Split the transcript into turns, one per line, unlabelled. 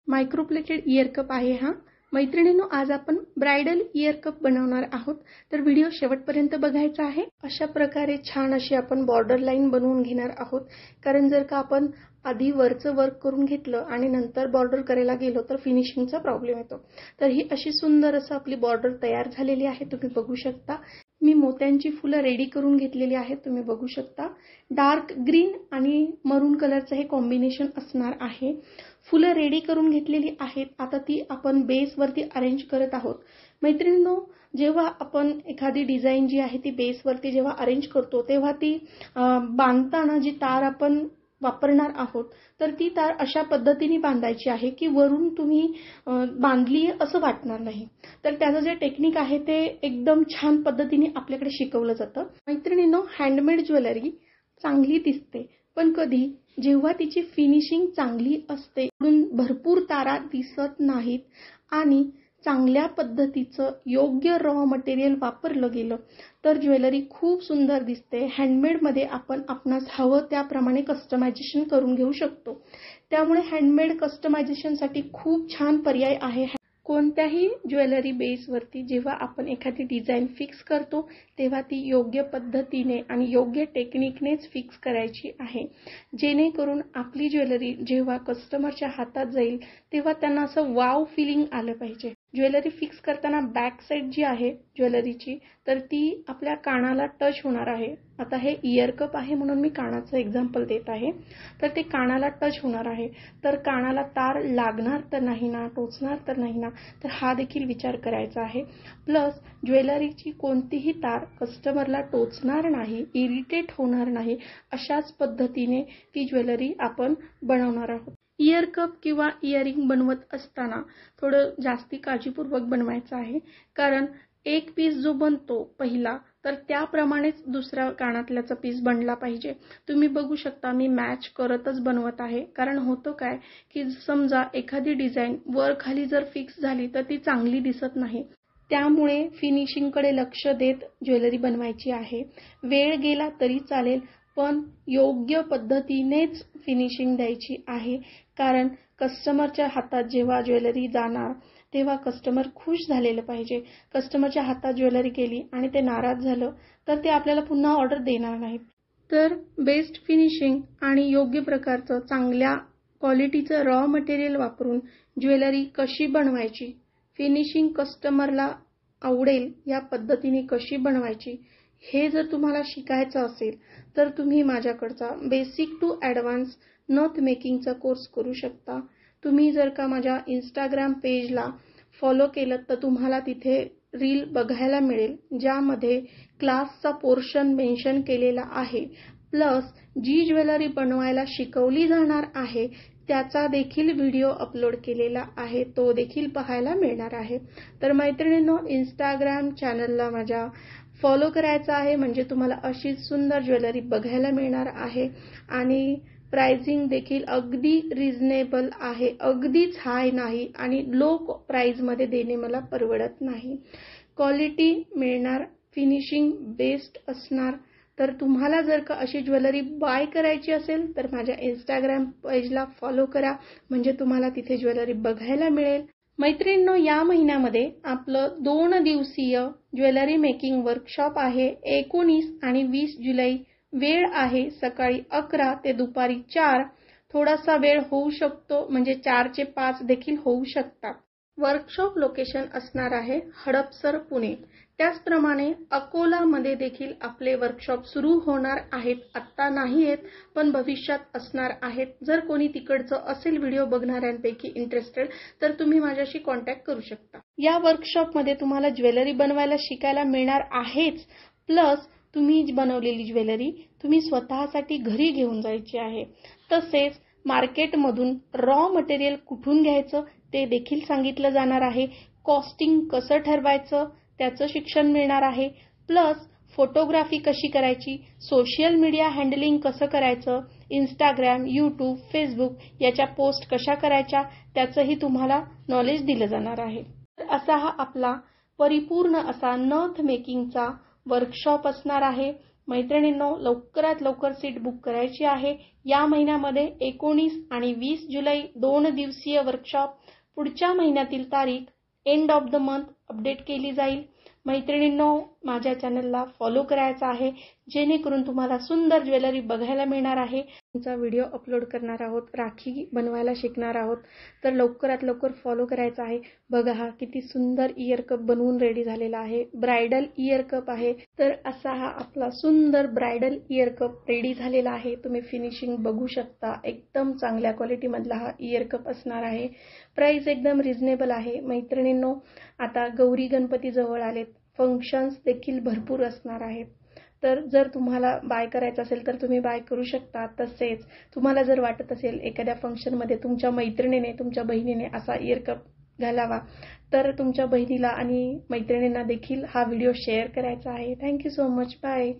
मायक्रोप्लेटेड year cup आहे हा. मैत्रिणींनो, आज आपण ब्राइडल इयर कप बनवणार आहोत, तर व्हिडिओ शेवटपर्यंत बघायचा आहे. अशा प्रकारे छान अशी आपण बॉर्डर लाईन बनवून घेणार आहोत, कारण जर का आपण आधी वरचं वर्क करून घेतलं आणि नंतर बॉर्डर करायला गेलो तर फिनिशिंगचा प्रॉब्लेम येतो. तर ही अशी सुंदर असं आपली बॉर्डर तयार झालेली आहे, तुम्ही बघू शकता. मी मोत्यांची फुलं रेडी करून घेतलेली आहेत, तुम्ही बघू शकता. डार्क ग्रीन आणि मरून कलरचं हे कॉम्बिनेशन असणार आहे. फुलं रेडी करून घेतलेली आहेत. आता ती आपण बेसवरती अरेंज करत आहोत. मैत्रिणींनो, जेव्हा आपण एखादी डिझाईन जी आहे ती बेसवरती जेव्हा अरेंज करतो तेव्हा ती बांधताना जी तार आपण वापरणार आहोत तर ती तार अशा पद्धतीने बांधायची आहे की वरून तुम्ही बांधली असं वाटणार नाही. तर त्याचं जे टेक्निक आहे ते एकदम छान पद्धतीने आपल्याकडे शिकवलं जातं. मैत्रिणींनो, हँडमेड ज्वेलरी चांगली दिसते, पण कधी जेव्हा तिची फिनिशिंग चांगली असते, भरपूर तारा दिसत नाहीत आणि चांगल्या पद्धतीचं योग्य रॉ मटेरियल वापरलं गेलं तर ज्वेलरी खूप सुंदर दिसते. हँडमेडमध्ये आपण आपणास हवं त्याप्रमाणे कस्टमायझेशन करून घेऊ शकतो. त्यामुळे हँडमेड कस्टमायझेशनसाठी खूप छान पर्याय आहे. कोणत्याही ज्वेलरी बेसवरती जेव्हा आपण एखादी डिझाईन फिक्स करतो तेव्हा ती योग्य पद्धतीने आणि योग्य टेक्निकनेच फिक्स करायची आहे, जेणेकरून आपली ज्वेलरी जेव्हा कस्टमरच्या हातात जाईल तेव्हा त्यांना असं वाव फिलिंग आलं पाहिजे. ज्वेलरी फिक्स करताना बॅक साईड जी आहे ज्वेलरीची तर ती आपल्या कानाला टच होणार आहे. आता हे इयर कप आहे म्हणून मी कानाचं एक्झाम्पल देत आहे. तर ते कानाला टच होणार आहे, तर कानाला तार लागणार तर नाही ना, टोचणार तर नाही ना, तर हा देखील विचार करायचा आहे. प्लस ज्वेलरीची कोणतीही तार कस्टमरला टोचणार नाही, इरिटेट होणार नाही, अशाच पद्धतीने ती ज्वेलरी आपण बनवणार आहोत. इयर कप किंवा इयरिंग बनवत असताना थोडं जास्ती काळजीपूर्वक बनवायचं आहे, कारण एक पीस जो बनतो पहिला तर त्याप्रमाणेच दुसऱ्या कानातल्याचा पीस बनला पाहिजे. तुम्ही बघू शकता मी मॅच करतच बनवत आहे, कारण होतं काय की समजा एखादी डिझाईन वर खाली जर फिक्स झाली तर ती चांगली दिसत नाही. त्यामुळे फिनिशिंगकडे लक्ष देत ज्वेलरी बनवायची आहे. वेळ गेला तरी चालेल, पण योग्य पद्धतीनेच फिनिशिंग द्यायची आहे, कारण कस्टमरच्या हातात जेव्हा ज्वेलरी जाणार तेव्हा कस्टमर खुश झालेलं पाहिजे. कस्टमरच्या हातात ज्वेलरी गेली आणि ते नाराज झालं तर ते आपल्याला पुन्हा ऑर्डर देणार नाहीत. तर बेस्ट फिनिशिंग आणि योग्य प्रकारचं चांगल्या क्वालिटीचं रॉ मटेरियल वापरून ज्वेलरी कशी बनवायची, फिनिशिंग कस्टमरला आवडेल या पद्धतीने कशी बनवायची, हे जर तुम्हाला शिकायचं असेल तर तुम्ही माझ्याकडचा बेसिक टू ॲडव्हान्स नथ मेकिंगचा कोर्स करू शकता. तुम्ही जर का माझ्या इंस्टाग्राम पेजला फॉलो केलं तर तुम्हाला तिथे रील बघायला मिळेल, ज्यामध्ये क्लासचा पोर्शन मेन्शन केलेला आहे. प्लस जी ज्वेलरी बनवायला शिकवली जाणार आहे त्याचा देखील व्हिडिओ अपलोड केलेला आहे, तो देखील पाहायला मिळणार आहे. तर मैत्रिणींनो, इंस्टाग्राम चॅनलला माझ्या फॉलो करायचा आहे, म्हणजे तुम्हाला अशीच सुंदर ज्वेलरी बघायला मिळणार आहे. आणि प्राइसिंग देखील अगदी रिझनेबल आहे, अगदीच हाय नाही आणि लो प्राइसमध्ये देणे मला परवडत नाही. क्वालिटी मिळणार, फिनिशिंग बेस्ट असणार. तर तुम्हाला जर का अशी ज्वेलरी बाय करायची असेल तर माझ्या इंस्टाग्राम पेजला फॉलो करा, म्हणजे तुम्हाला तिथे ज्वेलरी बघायला मिळेल. मैत्रिणींनो, या महिन्यामध्ये आपलं 2 दिवसीय ज्वेलरी मेकिंग वर्कशॉप आहे. 19 आणि 20 जुलै. वेळ आहे सकाळी 11 ते दुपारी 4. थोडासा वेळ होऊ शकतो, म्हणजे 4 ते 5 देखील होऊ शकतात. वर्कशॉप लोकेशन असणार आहे हडपसर, पुणे. त्याचप्रमाणे अकोलामध्ये देखील आपले वर्कशॉप सुरू होणार आहेत. आत्ता नाही आहेत, पण भविष्यात असणार आहेत. जर कोणी तिकडचं असेल व्हिडिओ बघणाऱ्यांपैकी इंटरेस्टेड तर तुम्ही माझ्याशी कॉन्टॅक्ट करू शकता. या वर्कशॉपमध्ये तुम्हाला ज्वेलरी बनवायला शिकायला मिळणार आहेच, प्लस तुम्ही बनवलेली ज्वेलरी तुम्ही स्वतःसाठी घरी घेऊन जायची आहे. तसेच मार्केटमधून रॉ मटेरियल कुठून घ्यायचं ते देखील सांगितलं जाणार आहे. कॉस्टिंग कसं ठरवायचं त्याचं शिक्षण मिळणार आहे. प्लस फोटोग्राफी कशी करायची, सोशल मीडिया हँडलिंग कसं करायचं, इंस्टाग्राम, यूट्यूब, फेसबुक याच्या पोस्ट कशा करायच्या त्याचंही तुम्हाला नॉलेज दिलं जाणार आहे. असा हा आपला परिपूर्ण असा नथ मेकिंगचा वर्कशॉप असणार आहे. मैत्रिणींनो, लवकरात लवकर सीट बुक करायची आहे. या महिन्यामध्ये 19 आणि 20 जुलै 2 दिवसीय वर्कशॉप. पुढच्या महिन्यातील तारीख end of the month update केली जाईल. मैत्रिणींनो, माझ्या चॅनलला फॉलो करायचा आहे, जेणेकरून तुम्हाला सुंदर ज्वेलरी बघायला मिळणार आहे. तुमचा व्हिडिओ अपलोड करणार आहोत, राखी बनवायला शिकणार आहोत, तर लवकरात लवकर फॉलो करायचा आहे. बघा, हा किती सुंदर इयर कप बनवून रेडी झालेला आहे. ब्रायडल इयर कप आहे. तर असा हा आपला सुंदर ब्रायडल इयर कप रेडी झालेला आहे. तुम्ही फिनिशिंग बघू शकता. एकदम चांगल्या क्वालिटी मधला हा इयर कप असणार आहे. प्राइस एकदम रिझनेबल आहे. मैत्रिणींनो, आता गौरी गणपती जवळ आलेत. फंक्शन्स देखील भरपूर असणार आहेत. तर जर तुम्हाला बाय करायचं असेल तर तुम्ही बाय करू शकता. तसेच तुम्हाला जर वाटत असेल एखाद्या फंक्शनमध्ये तुमच्या मैत्रिणीने, तुमच्या बहिणीने असा इयर कप घालावा, तर तुमच्या बहिणीला आणि मैत्रिणींना देखील हा व्हिडिओ शेअर करायचा आहे. Thank you so much. बाय.